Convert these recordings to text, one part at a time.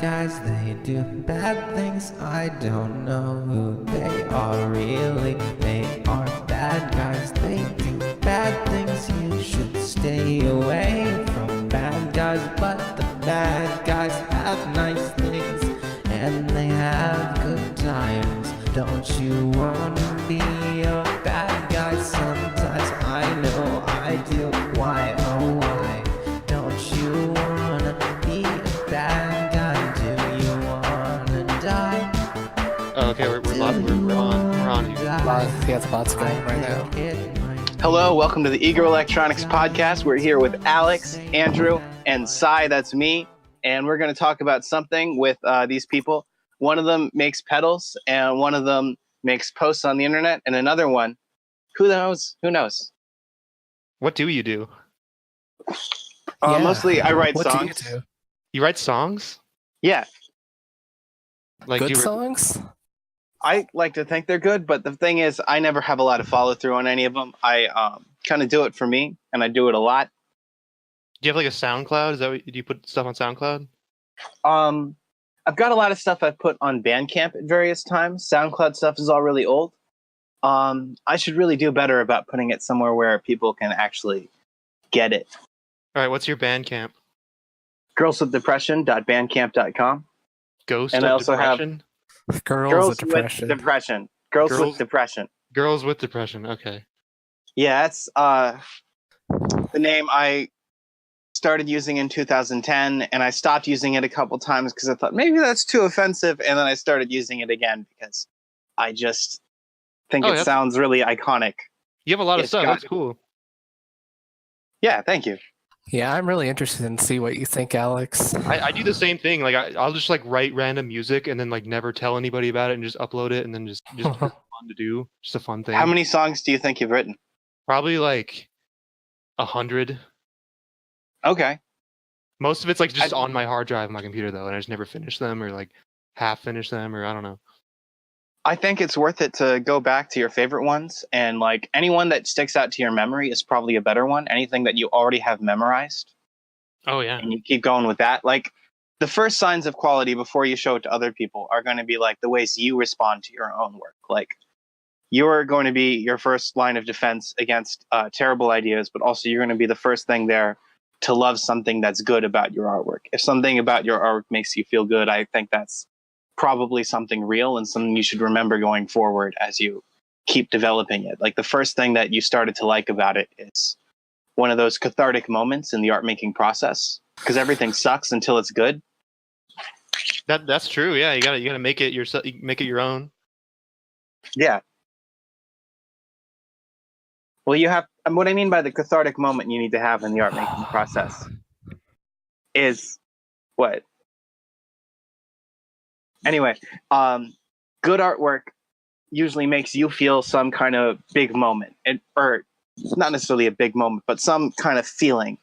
guys, they do bad things. I don't know who they are really. They are bad guys, they do bad things. You should stay away from bad guys. But the bad guys have nice things and they have good times. Don't you wanna be a bad guy sometimes? I know I do. Why, oh why? Don't you wanna be a bad guy? Do you wanna die? Oh, okay, we're on here. Yeah, the bot's going right now. Hello, welcome to the Eager Electronics Podcast. We're here with Alex, Andrew, and Sai, that's me. And we're going to talk about something with these people. One of them makes pedals, and one of them makes posts on the internet, and another one, who knows? Who knows? What do you do? Mostly I write What songs. do you do? You write songs? Yeah, Like Good do you, songs? I like to think they're good, but the thing is, I never have a lot of follow through on any of them. I kind of do it for me, and I do it a lot. do you have like a SoundCloud? Do you put stuff on SoundCloud? I've got a lot of stuff I've put on Bandcamp at various times. SoundCloud stuff is all really old. I should really do better about putting it somewhere where people can actually get it. All right, what's your Bandcamp? Girlswithdepression.bandcamp.com. Ghost And of I also have- Depression? Girls with depression. Depression. Girls Girls- with Depression. Girls with Depression. Okay. Yeah, that's the name I started using in 2010, and I stopped using it a couple times because I thought maybe that's too offensive, and then I started using it again because I just think Oh, it yeah. sounds really iconic. You have a lot of It's stuff. got- That's cool. Yeah, thank you. Yeah, I'm really interested in see what you think, Alex. I do the same thing. Like I'll just like write random music and then like never tell anybody about it and just upload it and then just for fun to do. Just a fun thing. How many songs do you think you've written? Probably like 100. Okay. Most of it's like just on my hard drive on my computer though, and I just never finish them or like half finish them or I don't know. I think it's worth it to go back to your favorite ones, and like anyone that sticks out to your memory is probably a better one. Anything that you already have memorized Oh yeah. and you keep going with that. Like the first signs of quality before you show it to other people are going to be like the ways you respond to your own work. Like you're going to be your first line of defense against terrible ideas, but also you're going to be the first thing there to love something that's good about your artwork. If something about your artwork makes you feel good, I think that's probably something real and something you should remember going forward as you keep developing it. Like the first thing that you started to like about it is one of those cathartic moments in the art making process, because everything sucks until it's good. That's true. Yeah, you gotta make it yourself. Make it your own. Yeah. Well, you have, and what I mean by the cathartic moment you need to have in the art making process is what? Anyway, good artwork usually makes you feel some kind of big moment, or not necessarily a big moment, but some kind of feeling.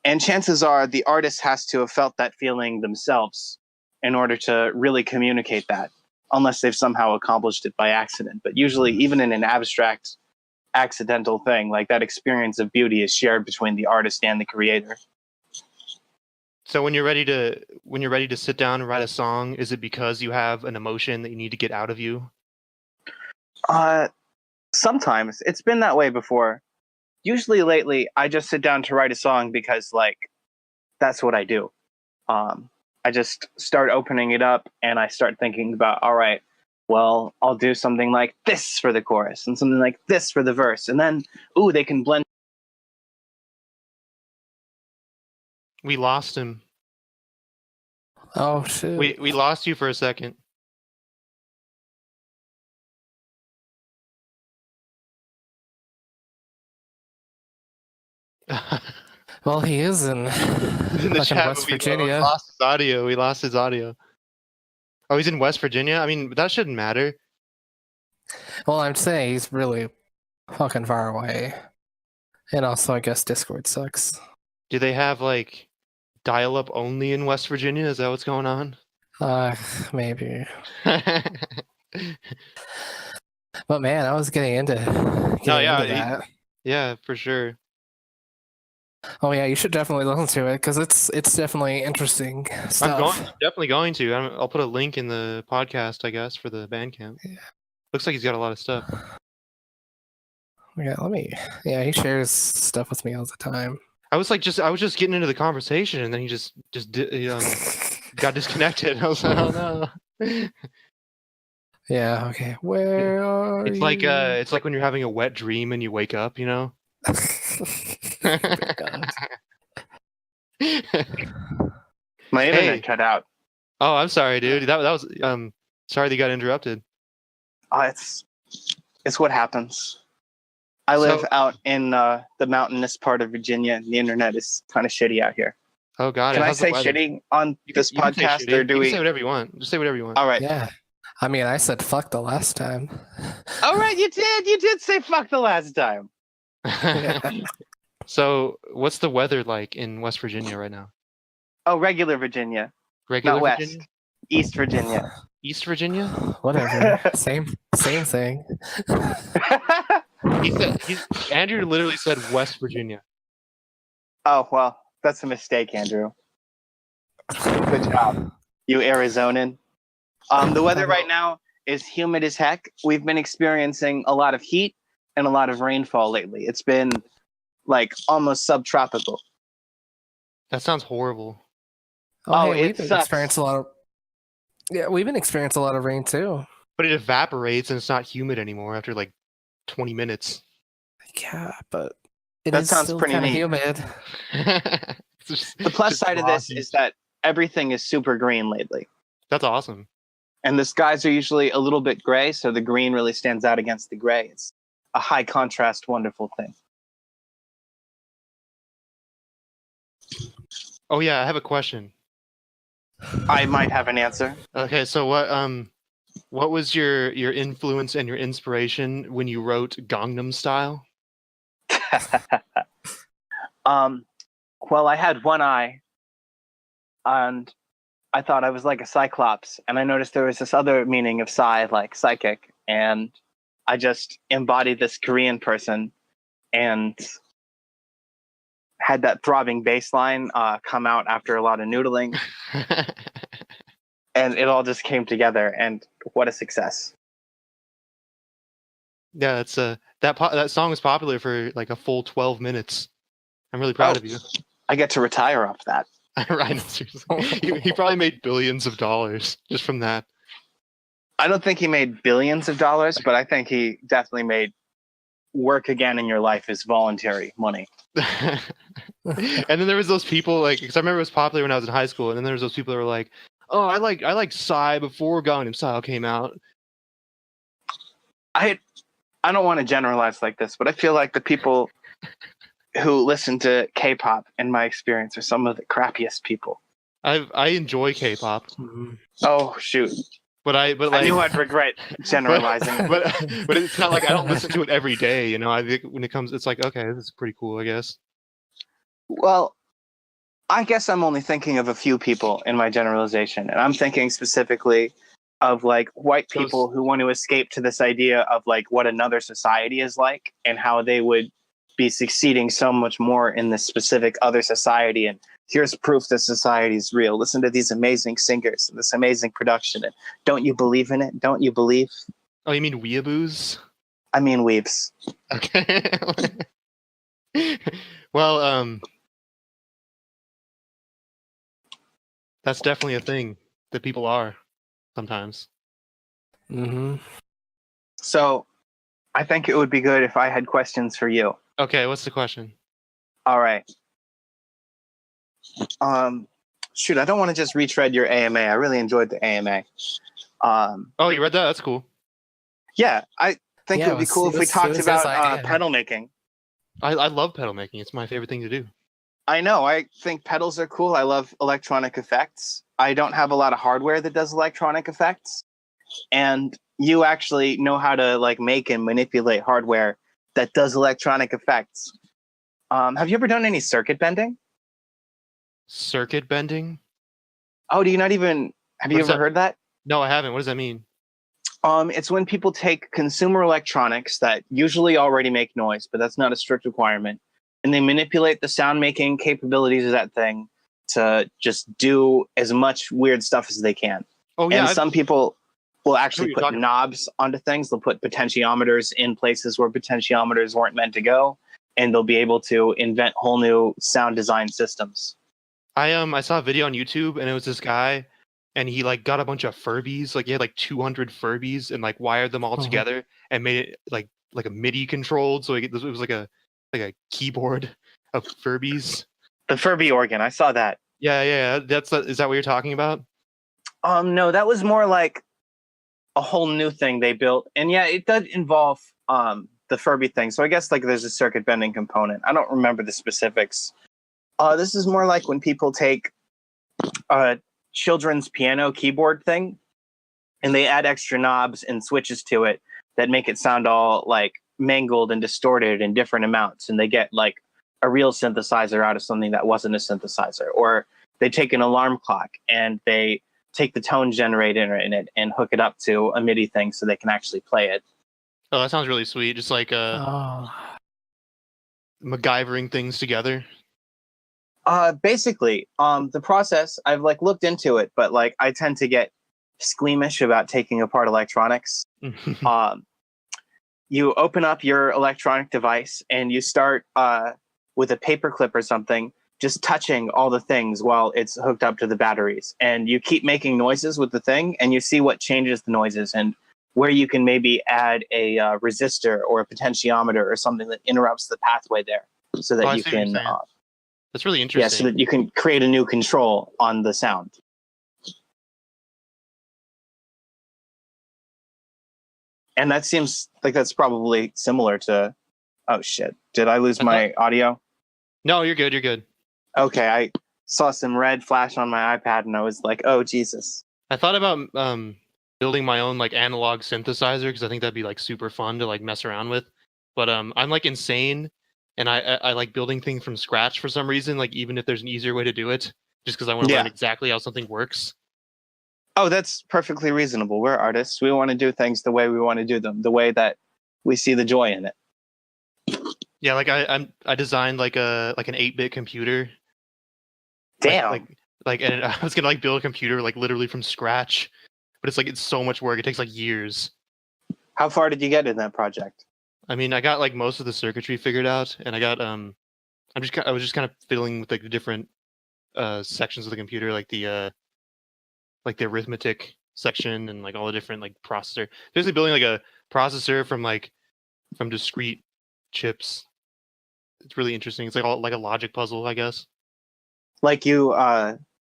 And chances are the artist has to have felt that feeling themselves in order to really communicate that, unless they've somehow accomplished it by accident. But usually, even in an abstract, accidental thing, like that experience of beauty is shared between the artist and the creator. So when you're ready to sit down and write a song, is it because you have an emotion that you need to get out of you? Sometimes it's been that way before. Usually lately, I just sit down to write a song because, like, that's what I do. I just start opening it up and I start thinking about, all right, well, I'll do something like this for the chorus and something like this for the verse. And then, ooh, they can blend. We lost him. Oh shit. We lost you for a second. Well, he is in, In the fucking chat, West we Virginia. lost his audio. We lost his audio. Oh, he's in West Virginia? I mean, that shouldn't matter. Well, I'm saying he's really fucking far away. And also, I guess Discord sucks. Do they have like dial-up only in West Virginia? Is that what's going on? Maybe. But man, I was getting into yeah, that. Yeah, for sure. Oh yeah, you should definitely listen to it because it's definitely interesting stuff. I'm definitely going to. I'll put a link in the podcast, I guess, for the Bandcamp. Yeah. Looks like he's got a lot of stuff. Yeah, Yeah, he shares stuff with me all the time. I was just getting into the conversation, and then he just got disconnected. I was like, oh no. Yeah. Okay. Where are It's you? like it's like when you're having a wet dream and you wake up, you know. God. My internet Hey. cut out. Oh, I'm sorry, dude. That was sorry that you got interrupted. It's what happens. I live So- out in the mountainous part of Virginia, and the internet is kind of shitty out here. Oh God. Can I how's the say weather? shitty on this You can say podcast, shitty. or do You we? can say whatever you want. Just say whatever you want. All right. Yeah. I mean, I said fuck the last time. All right, you did. You did say fuck the last time. So, what's the weather like in West Virginia right now? Oh, regular Virginia, Regular not West. Virginia? East Virginia. East Virginia? Whatever. Same thing. Andrew literally said West Virginia. Oh well, that's a mistake, Andrew. Good job, you Arizonan. The weather right now is humid as heck. We've been experiencing a lot of heat and a lot of rainfall lately. It's been like almost subtropical. That sounds horrible. Oh, hey, it we've been sucks. experiencing a lot of. Yeah, we've been experiencing a lot of rain too. But it evaporates and it's not humid anymore after like 20 minutes. Yeah, but it That is sounds still pretty kind of neat. humid. The plus side of this is that everything is super green lately. That's awesome. And the skies are usually a little bit gray, so the green really stands out against the gray. It's a high contrast, wonderful thing. Oh yeah, I have a question. I might have an answer. Okay, so what was your influence and your inspiration when you wrote Gangnam Style? Well, I had one eye, and I thought I was like a cyclops, and I noticed there was this other meaning of psy, like psychic, and I just embodied this Korean person and had that throbbing bass line come out after a lot of noodling, and it all just came together, and what a success. Yeah, that's that song was popular for like a full 12 minutes. I'm really proud Oh. of you. I get to retire off that. Right, no, seriously. He probably made billions of dollars just from that. I don't think he made billions of dollars, but I think he definitely made work again in your life is voluntary money. And then there was those people like, because I remember it was popular when I was in high school, and then there was those people that were like, "Oh, I like Psy before Gangnam Style came out." I don't want to generalize like this, but I feel like the people who listen to K-pop, in my experience, are some of the crappiest people. I enjoy K-pop, Mhm. Oh shoot! but I like, knew I'd regret generalizing. but it's not like I don't listen to it every day. You know, I think when it comes, it's like, okay, this is pretty cool, I guess. Well, I guess I'm only thinking of a few people in my generalization, and I'm thinking specifically of like white Those- people who want to escape to this idea of like what another society is like and how they would be succeeding so much more in this specific other society. And here's proof that society is real. Listen to these amazing singers and this amazing production. And don't you believe in it? Don't you believe? Oh, you mean weeaboos? I mean, weebs. Okay. Well, that's definitely a thing that people are sometimes. Mhm. So I think it would be good if I had questions for you. Okay, what's the question? All right. Shoot, I don't want to just retread your AMA. I really enjoyed the AMA. Oh, you read that? That's cool. Yeah, I think Yeah, it would be cool if we it talked was his about idea. pedal making. I love pedal making. It's my favorite thing to do. I know. I think pedals are cool. I love electronic effects. I don't have a lot of hardware that does electronic effects, and you actually know how to like make and manipulate hardware that does electronic effects. Have you ever done any circuit bending? Circuit bending? Oh, do you not even? Have you What's ever that? heard that? No, I haven't. What does that mean? It's when people take consumer electronics that usually already make noise, but that's not a strict requirement. and they manipulate the sound making capabilities of that thing to just do as much weird stuff as they can. Oh yeah, And some people will actually you're put talking- knobs onto things. They'll put potentiometers in places where potentiometers weren't meant to go, and they'll be able to invent whole new sound design systems. I saw a video on YouTube, and it was this guy, and he like got a bunch of Furbies, like he had like 200 Furbies, and like wired them all Mhm. together and made it like a MIDI controlled. So it was like a keyboard of Furbies. The Furby organ, I saw that. Yeah. Is that what you're talking about? No, that was more like a whole new thing they built, and yeah, it does involve the Furby thing. So I guess like there's a circuit bending component. I don't remember the specifics. This is more like when people take a children's piano keyboard thing, and they add extra knobs and switches to it that make it sound all like mangled and distorted in different amounts, and they get like a real synthesizer out of something that wasn't a synthesizer. Or they take an alarm clock and they take the tone generator in it and hook it up to a MIDI thing so they can actually play it. Oh, that sounds really sweet. Just like Oh. MacGyvering things together. Basically, the process, I've like looked into it, but like I tend to get squeamish about taking apart electronics. You open up your electronic device and you start with a paper clip or something, just touching all the things while it's hooked up to the batteries. And you keep making noises with the thing, and you see what changes the noises and where you can maybe add a resistor or a potentiometer or something that interrupts the pathway there, so that I you see what you're can saying. That's really interesting. yeah, so that you can create a new control on the sound. And that seems like that's probably similar to. Oh shit! Did I lose my audio? No, you're good. You're good. Okay, I saw some red flash on my iPad, and I was like, "Oh Jesus!" I thought about building my own like analog synthesizer because I think that'd be like super fun to like mess around with. But I'm like insane, and I like building things from scratch for some reason. Like even if there's an easier way to do it, just because I want to learn Yeah. exactly how something works. Oh, that's perfectly reasonable. We're artists. We want to do things the way we want to do them, the way that we see the joy in it. Yeah, like I designed like an 8-bit computer. Damn. And I was gonna like build a computer like literally from scratch, but it's so much work. It takes like years. How far did you get in that project? I mean, I got like most of the circuitry figured out, and I got I was just kind of fiddling with like the different sections of the computer, like the arithmetic section and like all the different like processor. Basically building like a processor from discrete chips. It's really interesting. It's like all like a logic puzzle, I guess. Like you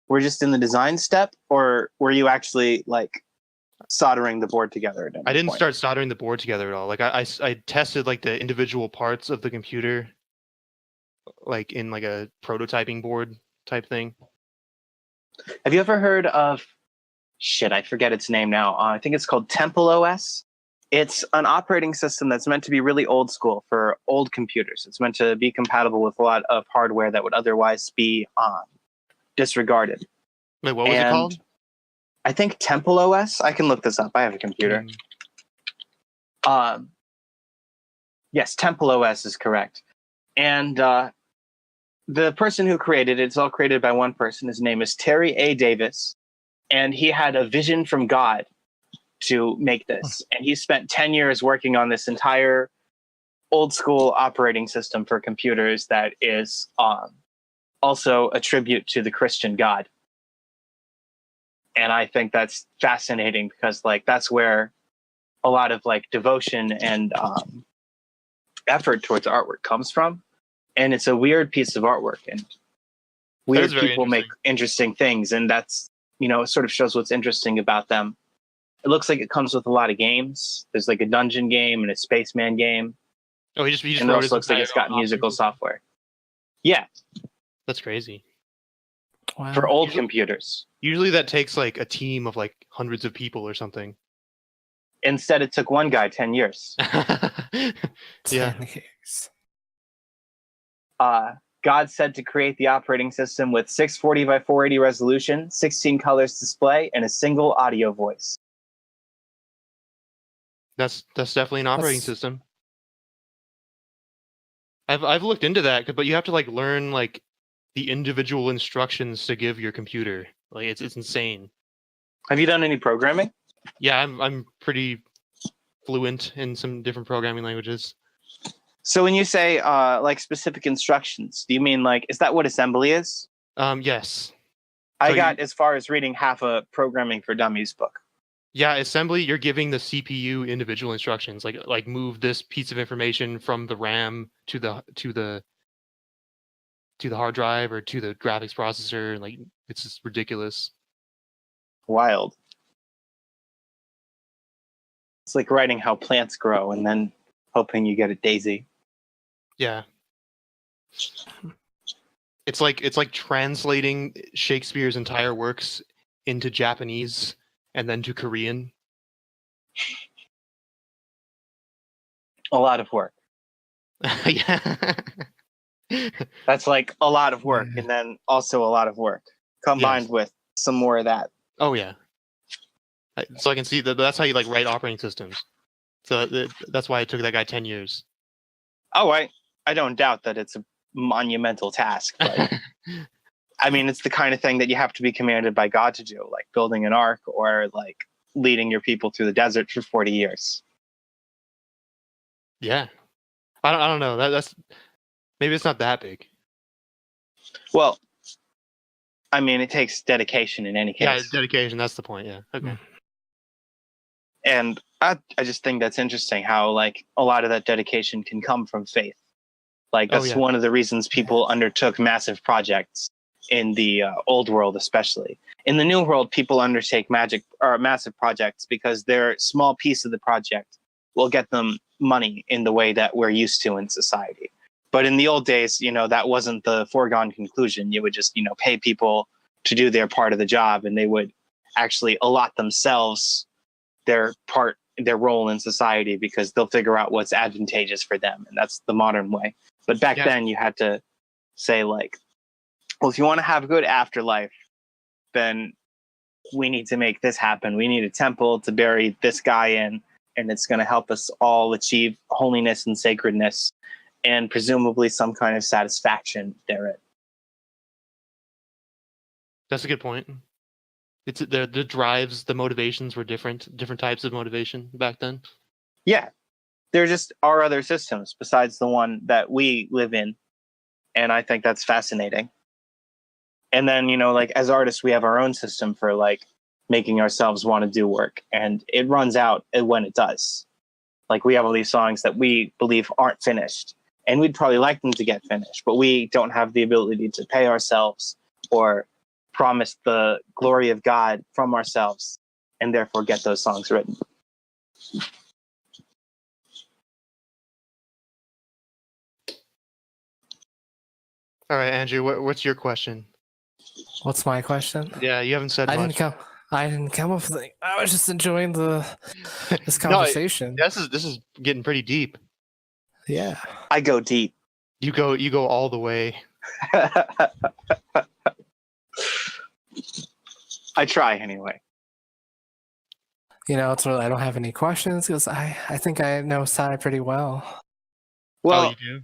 were just in the design step, or were you actually like soldering the board together? I didn't start soldering the board together at all. Like I tested like the individual parts of the computer, like in like a prototyping board type thing. Have you ever heard of shit? I forget its name now. I think it's called Temple OS. It's an operating system that's meant to be really old school for old computers. It's meant to be compatible with a lot of hardware that would otherwise be disregarded. Wait, what was it called? I think Temple OS. I can look this up. I have a computer. Yes, Temple OS is correct. And the person who created it, it's all created by one person. His name is Terry A. Davis. And he had a vision from God to make this. And he spent 10 years working on this entire old school operating system for computers that is also a tribute to the Christian God. And I think that's fascinating because like that's where a lot of like devotion and effort towards artwork comes from. And it's a weird piece of artwork, and weird people make interesting things, and that's, you know, it sort of shows what's interesting about them. It looks like it comes with a lot of games. There's like a dungeon game and a spaceman game. Oh, he just and it also looks like it's got musical software. Yeah. That's crazy. Wow. For old computers. Usually that takes like a team of like hundreds of people or something. Instead, it took one guy 10 years. Yeah. 10 years. God said to create the operating system with 640 by 480 resolution, 16 colors display, and a single audio voice. That's definitely an operating system. I've looked into that, but you have to like learn like the individual instructions to give your computer. Like it's insane. Have you done any programming? Yeah, I'm pretty fluent in some different programming languages. So when you say like specific instructions, do you mean like is that what assembly is? Yes. I So you- got as far as reading half a Programming for Dummies book. Yeah, assembly, you're giving the CPU individual instructions, like move this piece of information from the RAM to the hard drive or to the graphics processor, and like it's just ridiculous. Wild. It's like writing how plants grow and then hoping you get a daisy. Yeah. It's like translating Shakespeare's entire works into Japanese and then to Korean. A lot of work. Yeah. That's like a lot of work, Yeah. and then also a lot of work combined Yes. with some more of that. Oh yeah. So I can see that that's how you like write operating systems. So that's why it took that guy 10 years. Oh, I don't doubt that it's a monumental task, but I mean, it's the kind of thing that you have to be commanded by God to do, like building an ark or like leading your people through the desert for 40 years. Yeah. I don't know. That's maybe it's not that big. Well, I mean, it takes dedication in any case. Yeah, dedication, that's the point. Yeah. Okay. And I just think that's interesting how like a lot of that dedication can come from faith. Like Oh, that's yeah. one of the reasons people undertook massive projects in the old world, especially. In the new world, people undertake massive projects because their small piece of the project will get them money in the way that we're used to in society. But in the old days, that wasn't the foregone conclusion. You would just, pay people to do their part of the job, and they would actually allot themselves their role in society because they'll figure out what's advantageous for them. And that's the modern way. But back Yeah. then you had to say like, well, if you want to have a good afterlife, then we need to make this happen. We need a temple to bury this guy in, and it's going to help us all achieve holiness and sacredness and presumably some kind of satisfaction therein. That's a good point. It's the drives, the motivations were different types of motivation back then. Yeah, there just are other systems besides the one that we live in. And I think that's fascinating. And then, like as artists, we have our own system for like making ourselves want to do work. And it runs out when it does. Like we have all these songs that we believe aren't finished. And we'd probably like them to get finished, but we don't have the ability to pay ourselves or promise the glory of God from ourselves and therefore get those songs written. All right, Andrew, what's your question? What's my question? Yeah, you haven't said I much. didn't come up with it. I was just enjoying this No, conversation. this is getting pretty deep. Yeah. I go deep. You go all the way. I try anyway. It's really, I don't have any questions because I think I know Sai pretty well. Well, you do?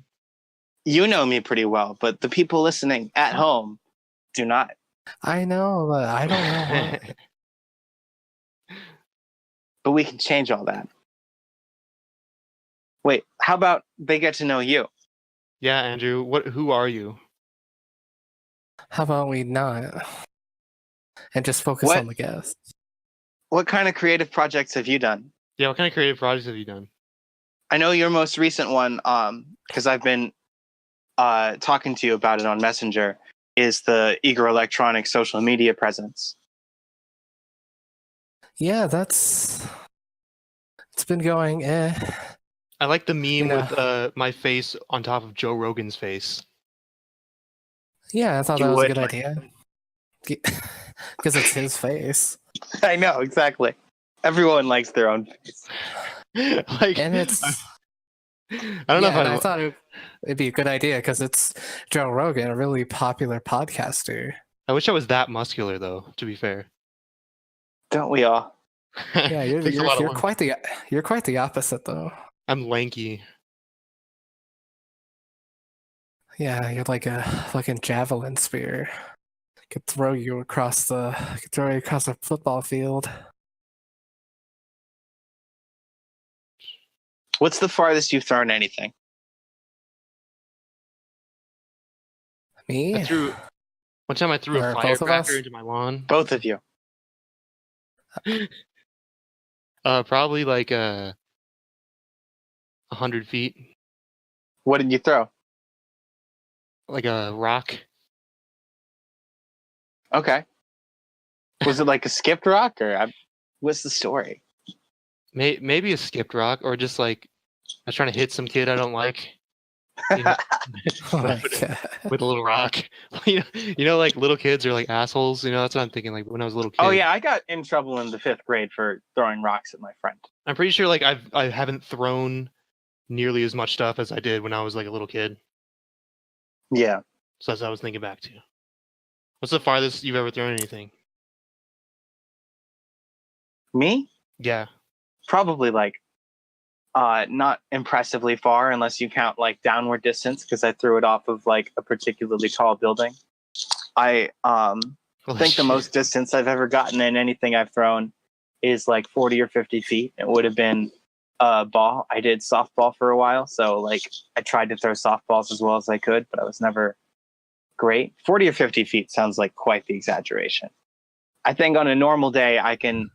you know me pretty well, but the people listening at home do not. I know, but I don't know why. But we can change all that. Wait, how about they get to know you? Yeah, Andrew, who are you? How about we not? And just focus What? on the guests. What kind of creative projects have you done? Yeah, what kind of creative projects have you done? I know your most recent one, because I've been talking to you about it on Messenger, is the Eager Electronics social media presence. Yeah, it's been going I like the meme Yeah. with my face on top of Joe Rogan's face. Yeah, I thought You that was a would, good my idea. Because it's his face. I know, exactly. Everyone likes their own face. Like, And it's I don't know if and I I thought it'd be a good idea because it's Joe Rogan, a really popular podcaster. I wish I was that muscular though, to be fair. Don't we all? Yeah, Takes a lot of you're work. quite the opposite though. I'm lanky. Yeah, you're like a fucking javelin spear. Could throw you across the football field. What's the farthest you've thrown anything? Me? One time I threw a Or both of us? firecracker into my lawn. Both of you. Probably like 100 feet, What did you throw? like a rock. Okay. Was it like a skipped rock what's the story? Maybe a skipped rock, or just like I was trying to hit some kid I don't like. You know, Oh my with God. with a little rock. Like little kids are like assholes. That's what I'm thinking. Like when I was a little kid. Oh yeah, I got in trouble in the 5th grade for throwing rocks at my friend. I'm pretty sure like I haven't thrown nearly as much stuff as I did when I was like a little kid. Yeah. So that's what I was thinking back to. What's the farthest you've ever thrown anything? Me? Yeah. Probably like not impressively far unless you count like downward distance because I threw it off of like a particularly tall building. I Holy think the shit. most distance I've ever gotten in anything I've thrown is like 40 or 50 feet. It would have been a ball. I did softball for a while, so like I tried to throw softballs as well as I could, but I was never great. 40 or 50 feet sounds like quite the exaggeration. I think on a normal day I can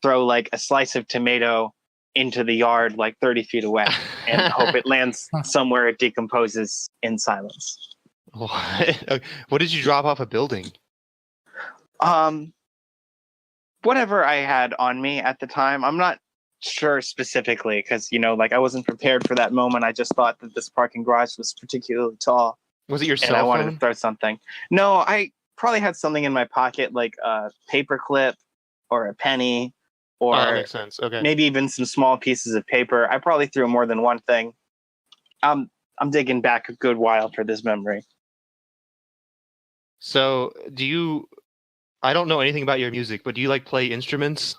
throw like a slice of tomato into the yard like 30 feet away and hope it lands somewhere it decomposes in silence. What? What did you drop off a building? Whatever I had on me at the time. I'm not sure specifically because like I wasn't prepared for that moment. I just thought that this parking garage was particularly tall Was it your and cell I phone? wanted to throw something. No, I probably had something in my pocket like a paper clip or a penny Oh, that or makes sense. Okay. maybe even some small pieces of paper. I probably threw more than one thing. I'm digging back a good while for this memory. So, I don't know anything about your music, but do you like play instruments?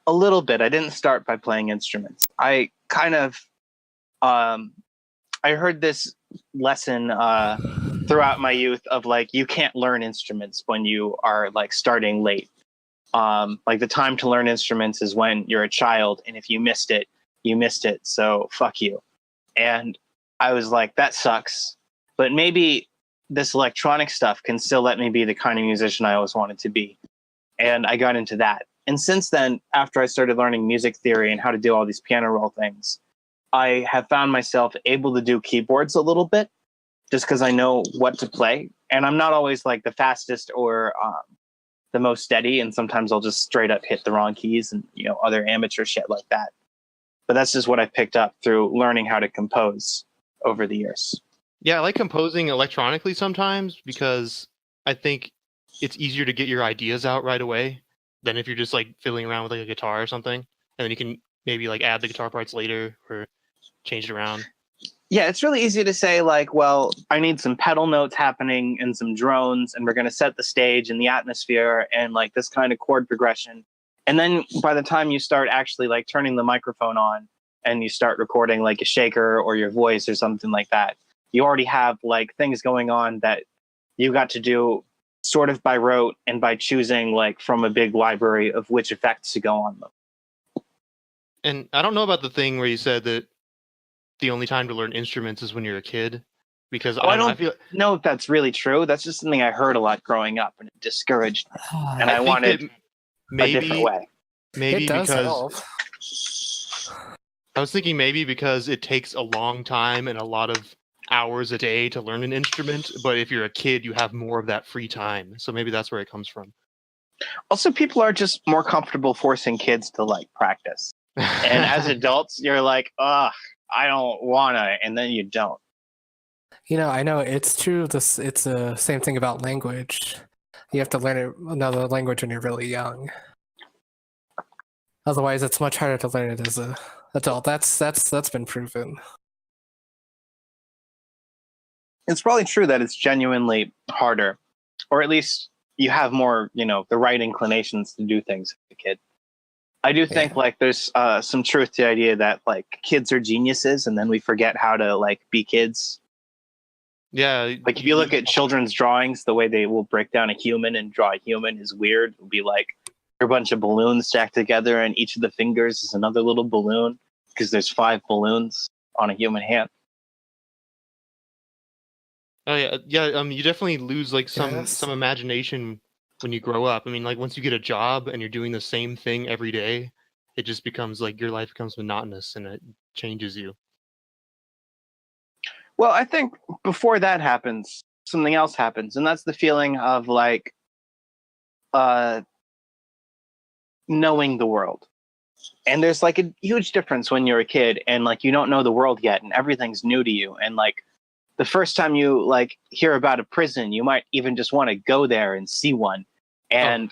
A little bit. I didn't start by playing instruments. I kind of I heard this lesson throughout my youth of like you can't learn instruments when you are like starting late. Like the time to learn instruments is when you're a child, and if you missed it, you missed it. So fuck you. And I was like, that sucks. But maybe this electronic stuff can still let me be the kind of musician I always wanted to be. And I got into that. And since then, after I started learning music theory and how to do all these piano roll things, I have found myself able to do keyboards a little bit just because I know what to play. And I'm not always like the fastest or the most steady. And sometimes I'll just straight up hit the wrong keys and, other amateur shit like that. But that's just what I picked up through learning how to compose over the years. Yeah, I like composing electronically sometimes because I think it's easier to get your ideas out right away than if you're just like fiddling around with like a guitar or something, and then you can maybe like add the guitar parts later or change it around. Yeah, it's really easy to say like, well, I need some pedal notes happening and some drones, and we're going to set the stage and the atmosphere and like this kind of chord progression. And then by the time you start actually like turning the microphone on and you start recording like a shaker or your voice or something like that, you already have like things going on that you got to do sort of by rote and by choosing like from a big library of which effects to go on them. And I don't know about the thing where you said that the only time to learn instruments is when you're a kid, because I feel know if that's really true. That's just something I heard a lot growing up, and it discouraged me. And I think wanted that a different way. Maybe It does because help. I was thinking maybe because it takes a long time and a lot of hours a day to learn an instrument, but if you're a kid, you have more of that free time. So maybe that's where it comes from. Also, people are just more comfortable forcing kids to like practice. And as adults, you're like, ugh, I don't wanna, and then you don't. I know it's true. It's the same thing about language. You have to learn another language when you're really young. Otherwise, it's much harder to learn it as a adult. That's been proven. It's probably true that it's genuinely harder, or at least you have more, the right inclinations to do things as a kid. I do think like there's some truth to the idea that like kids are geniuses and then we forget how to like be kids. Yeah, Like if you look at children's drawings, the way they will break down a human and draw a human is weird. It'll be like a bunch of balloons stacked together, and each of the fingers is another little balloon because there's 5 balloons on a human hand. Oh yeah. You definitely lose like Yes. some imagination when you grow up. I mean, like once you get a job and you're doing the same thing every day, it just becomes like your life becomes monotonous and it changes you. Well, I think before that happens, something else happens, and that's the feeling of like knowing the world. And there's like a huge difference when you're a kid and like you don't know the world yet and everything's new to you. And like the first time you like hear about a prison, you might even just want to go there and see one. And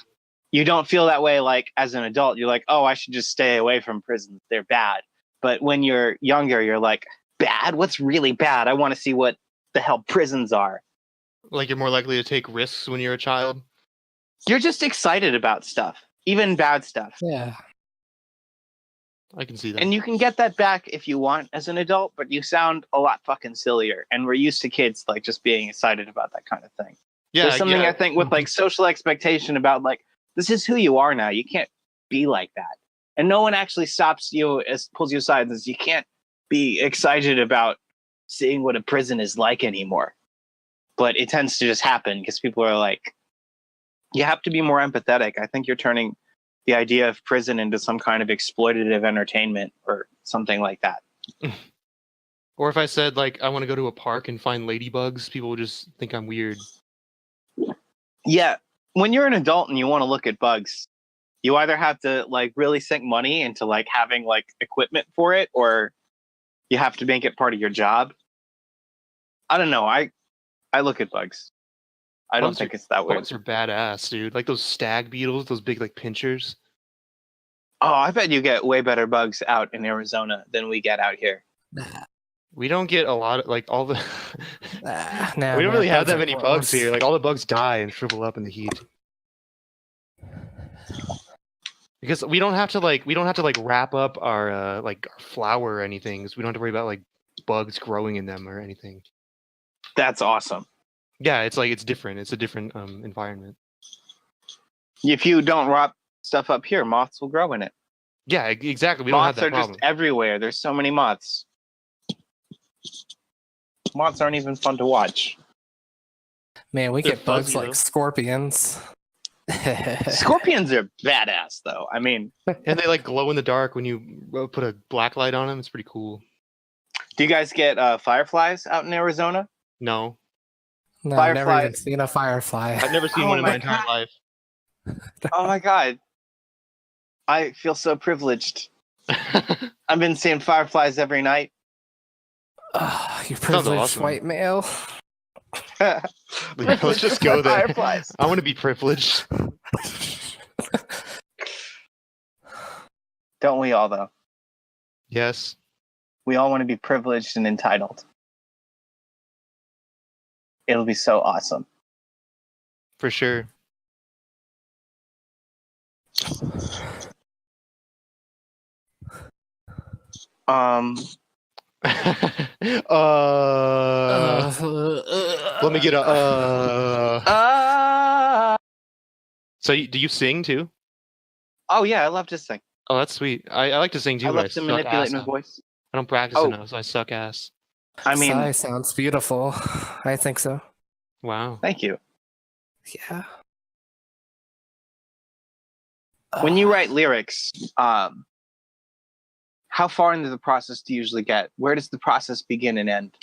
you don't feel that way like as an adult. You're like, oh, I should just stay away from prisons. They're bad. But when you're younger, you're like, bad? What's really bad? I want to see what the hell prisons are. Like you're more likely to take risks when you're a child. You're just excited about stuff, even bad stuff. Yeah. I can see that. And you can get that back if you want as an adult, but you sound a lot fucking sillier. And we're used to kids like just being excited about that kind of thing. yeah, There's something yeah. I think with like social expectation about like, this is who you are now. You can't be like that. And no one actually stops you, pulls you aside and says, you can't be excited about seeing what a prison is like anymore. But it tends to just happen because people are like, you have to be more empathetic. I think you're turning the idea of prison into some kind of exploitative entertainment or something like that. Or if I said like I want to go to a park and find ladybugs, people would just think I'm weird. Yeah, when you're an adult and you want to look at bugs, you either have to like really sink money into like having like equipment for it, or you have to make it part of your job. I don't know. I look at bugs. I don't Bugs think it's that weird. Bugs are badass, dude. Like those stag beetles, those big like pinchers. Oh, I bet you get way better bugs out in Arizona than we get out here. We don't get a lot of like all the. No, we don't really have bugs that are many bugs gross. here. Like all the bugs die and shrivel up in the heat. Because we don't have to like wrap up our like our flour or anything. 'Cause we don't have to worry about like bugs growing in them or anything. That's awesome. Yeah, it's like it's different. It's a different environment. If you don't wrap stuff up here, moths will grow in it. Yeah, exactly. We don't have Moths that are problem. just everywhere. There's so many moths. Moths aren't even fun to watch. Man, we They're get bugs fuzzy, like though. scorpions. Scorpions are badass, though. I mean, And they like glow in the dark when you put a black light on them. It's pretty cool. do you guys get fireflies out in Arizona? No, No, I've never even Fireflies. seen a firefly. I've never seen Oh one in my my entire God. life. Oh my god. I feel so privileged. I've been seeing fireflies every night. You privileged awesome. white male. Let's just go there. Fireflies. I want to be privileged. Don't we all, though? Yes. We all want to be privileged and entitled. It'll be so awesome. For sure. Um, Let me get a. So, do you sing too? oh yeah, I love to sing. Oh, that's sweet. I like to sing too. I but love to suck manipulate ass my on- voice. I don't practice Oh. enough, so I suck ass. I mean, Sigh sounds beautiful. I think so. Wow. thank you. Yeah. When you write lyrics, how far into the process do you usually get? Where does the process begin and end?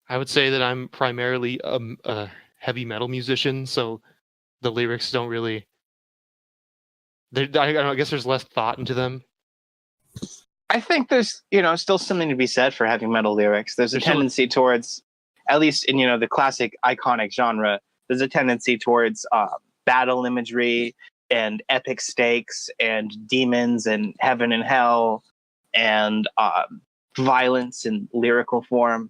I would say that I'm primarily a heavy metal musician, so the lyrics don't really. I guess there's less thought into them. I think there's, still something to be said for heavy metal lyrics. There's a There's some- tendency towards, at least in, the classic iconic genre, there's a tendency towards battle imagery and epic stakes and demons and heaven and hell and violence in lyrical form.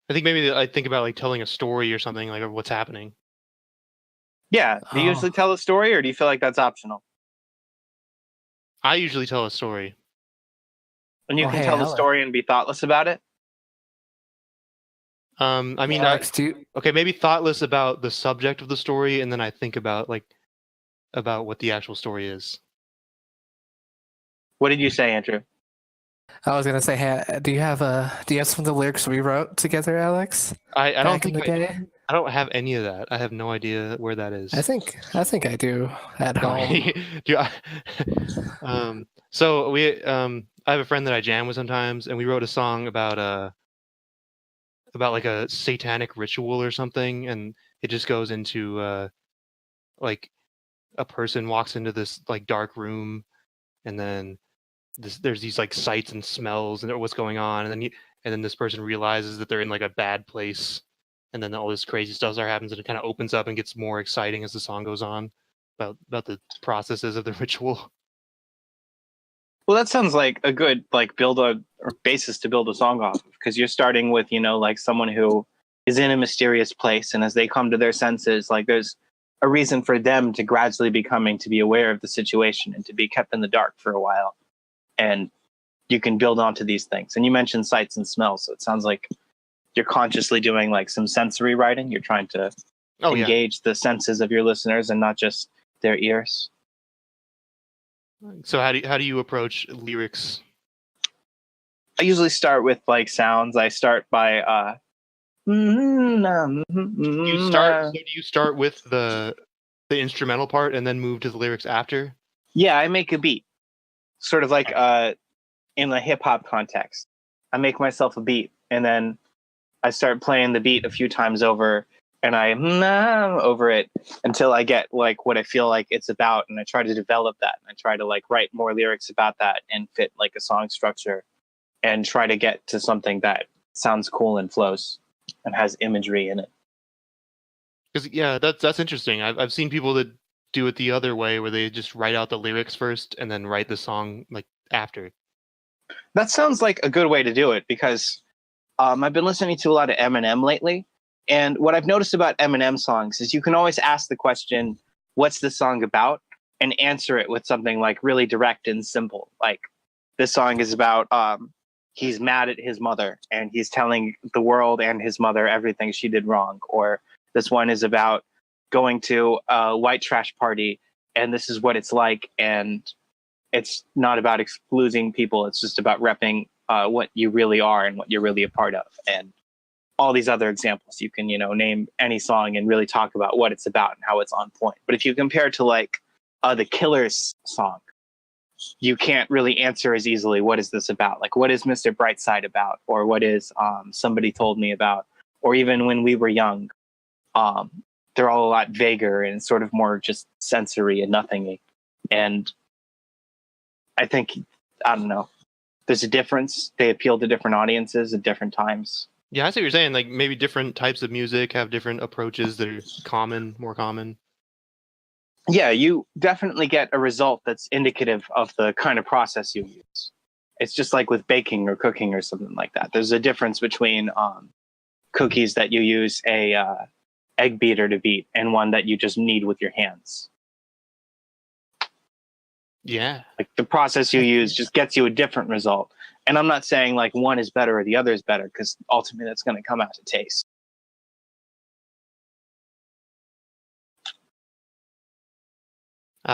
I think maybe I think about like telling a story or something like of what's happening. Yeah. Do you Oh. usually tell a story, or do you feel like that's optional? I usually tell a story. And you Oh, can hey, tell the Ella. story and be thoughtless about it? I mean, Alex, do you, okay, maybe thoughtless about the subject of the story, and then I think about about what the actual story is. What did you say, Andrew? I was gonna say, hey, do you have some of the lyrics we wrote together, Alex? I don't Back in think the day? I don't have any of that. I have no idea where that is. I think I do at home. Do I, so I have a friend that I jam with sometimes, and we wrote a song about like a satanic ritual or something, and it just goes into like a person walks into this like dark room, and then there's these like sights and smells and what's going on, and then this person realizes that they're in like a bad place, and then all this crazy stuff happens, and it kind of opens up and gets more exciting as the song goes on about the processes of the ritual. Well, that sounds like a good like build a or basis to build a song off of, because you're starting with, you know, like someone who is in a mysterious place, and as they come to their senses, like there's a reason for them to gradually be coming to be aware of the situation and to be kept in the dark for a while. And you can build onto these things. And you mentioned sights and smells, so it sounds like you're consciously doing like some sensory writing. You're trying to engage the senses of your listeners and not just their ears. So how do you approach lyrics? I usually start with like sounds. I start by Do you start with the instrumental part and then move to the lyrics after? Yeah, I make a beat. Sort of like in a hip hop context. I make myself a beat, and then I start playing the beat a few times over, and I over it until I get like what I feel like it's about, and I try to develop that. And I try to like write more lyrics about that and fit like a song structure, and try to get to something that sounds cool and flows and has imagery in it. Because that's interesting. I've seen people that do it the other way, where they just write out the lyrics first and then write the song like after. That sounds like a good way to do it, because I've been listening to a lot of Eminem lately. And what I've noticed about Eminem songs is you can always ask the question, what's the song about? And answer it with something like really direct and simple. Like, this song is about he's mad at his mother and he's telling the world and his mother everything she did wrong. Or this one is about going to a white trash party and this is what it's like. And it's not about excluding people. It's just about repping what you really are and what you're really a part of. And all these other examples, you can, you know, name any song and really talk about what it's about and how it's on point. But if you compare to like the Killers song, you can't really answer as easily, what is this about? Like, what is Mr. Brightside about? Or what is Somebody Told Me about? Or even When We Were Young. They're all a lot vaguer and sort of more just sensory and nothingy. And I think, I don't know, there's a difference. They appeal to different audiences at different times. Yeah, I see what you're saying. Like maybe different types of music have different approaches that are more common. Yeah, you definitely get a result that's indicative of the kind of process you use. It's just like with baking or cooking or something like that. There's a difference between cookies that you use a egg beater to beat and one that you just knead with your hands. Yeah. Like the process you use just gets you a different result. And I'm not saying like one is better or the other is better, because ultimately that's going to come out to taste. Do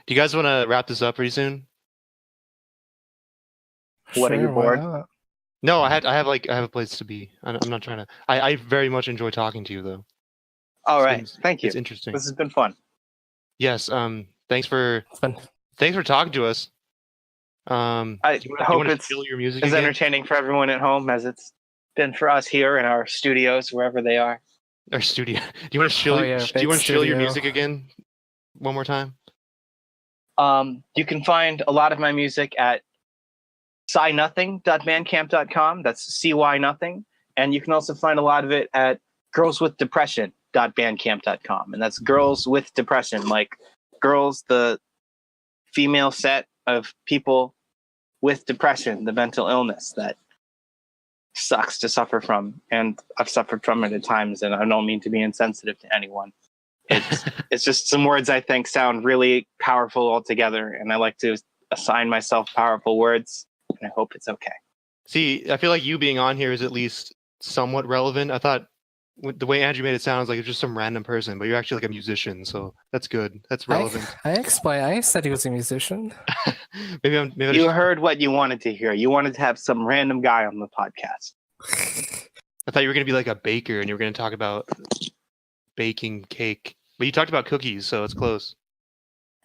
you guys want to wrap this up pretty soon? What, are you Sure, why bored? not? No, I have a place to be. I'm not trying to. I very much enjoy talking to you though. All It's right. been- Thank you. It's interesting. This has been fun. Yes. Thanks for It's been talking to us. I do you wanna hope it's fill your music as again? entertaining for everyone at home as it's been for us here in our studios, wherever they are. Our studio. Do you want to shill? Oh, yeah, do you big want to shill your studio. music again, one more time? You can find a lot of my music at cynothing.bandcamp.com. That's CY nothing. And you can also find a lot of it at girlswithdepression.bandcamp.com. And that's girls with depression, like girls, the female set of people with depression, the mental illness that sucks to suffer from. And I've suffered from it at times, and I don't mean to be insensitive to anyone. It's just some words I think sound really powerful altogether, and I like to assign myself powerful words, and I hope it's okay. See, I feel like you being on here is at least somewhat relevant. I thought the way Andrew made it sound like it's just some random person, but you're actually like a musician, so that's good. That's relevant. I said he was a musician. maybe I You just, heard what you wanted to hear. You wanted to have some random guy on the podcast. I thought you were gonna be like a baker and you were gonna talk about baking cake, but you talked about cookies, so it's close.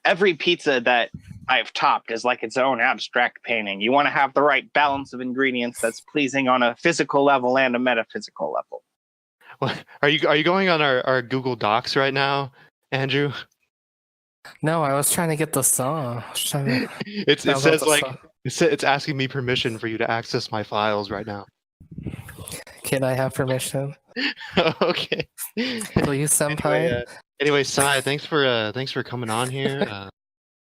Every pizza that I've topped is like its own abstract painting. You want to have the right balance of ingredients that's pleasing on a physical level and a metaphysical level. What, are you going on our Google Docs right now, Andrew? No, I was trying to get the song. I was trying to It download says the like song. it's asking me permission for you to access my files right now. Can I have permission? Okay. Please, senpai. Anyway, Sai, thanks for coming on here.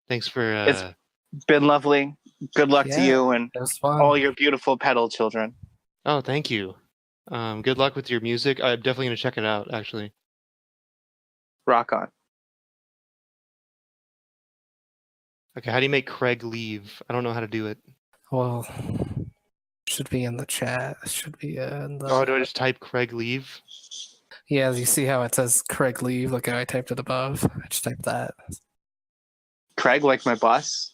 Thanks for It's been lovely. Good luck to Yeah. you and It was fun. all your beautiful pedal children. oh, thank you. Good luck with your music. I'm definitely gonna check it out. Actually, Rock on. okay. How do you make Craig leave? I don't know how to do it. Well, should be in the chat. Should be in the. Oh, do I just type Craig leave? Yeah, you see how it says Craig leave? Look how I typed it above. I just typed that. Craig, like my boss.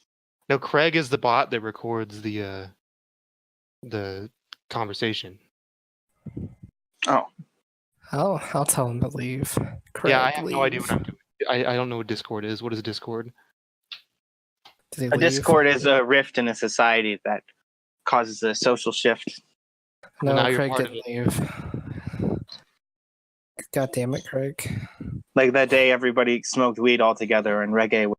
No, Craig is the bot that records the conversation. Oh, I'll tell him to leave. Craig, Yeah, I have no idea leave. what I'm doing. I don't know what Discord is. What is Discord? Did he a leave? Discord is a rift in a society that causes a social shift. No, now you're Craig part of didn't leave. God damn it, Craig. Like that day everybody smoked weed all together and reggae